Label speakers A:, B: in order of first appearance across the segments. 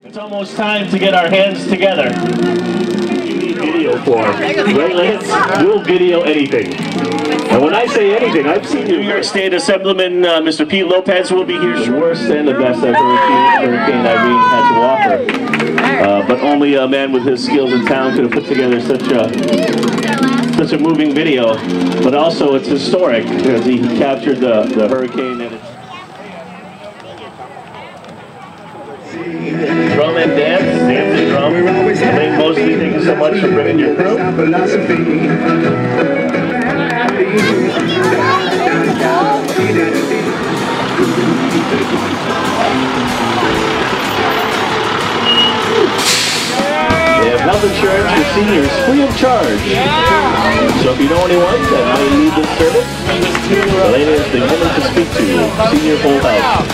A: It's almost time to get our hands together. You need video for, right, Lance? We'll video anything. And when I say anything, I've seen New York State Assemblyman Mr. Pete Lopez will be here. The worst and the best that Hurricane Irene had to offer. But only a man with his skills and talent could have put together such a moving video. But also it's historic because he captured the hurricane and drum and dance and drum. I think mostly thank you so much for bringing your crew. They have health insurance for seniors free of charge. So if you know anyone that might need this service, Elena is the woman to speak to. Senior Full House.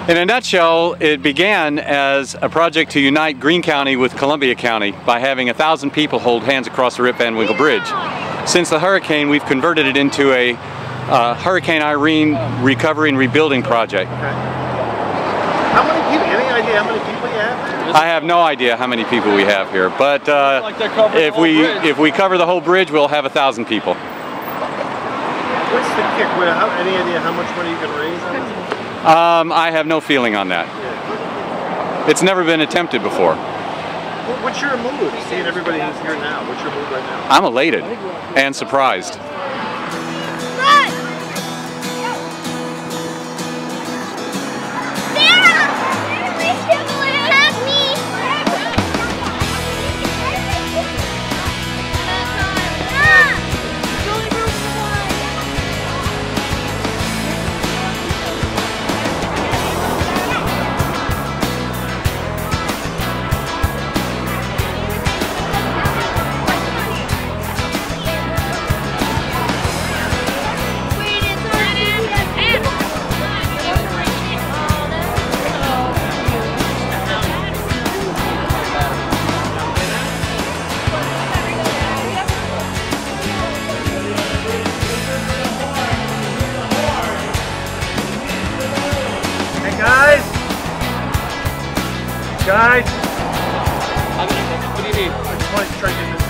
B: In a nutshell, it began as a project to unite Greene County with Columbia County by having 1,000 people hold hands across the Rip Van Winkle Bridge. Since the hurricane, we've converted it into a Hurricane Irene recovery and rebuilding project.
C: Okay. How many people, any idea how many people you have?
B: I have no idea how many people we have here, but if we cover the whole bridge, we'll have 1,000 people.
C: What's the kick? Any idea how much money you can raise on this?
B: I have no feeling on that.
C: Yeah.
B: It's never been attempted before.
C: What's your mood? Seeing everybody who's here now, what's your mood right now?
B: I'm elated and surprised.
C: Guys!
D: What do you need?
C: I just want to try to get this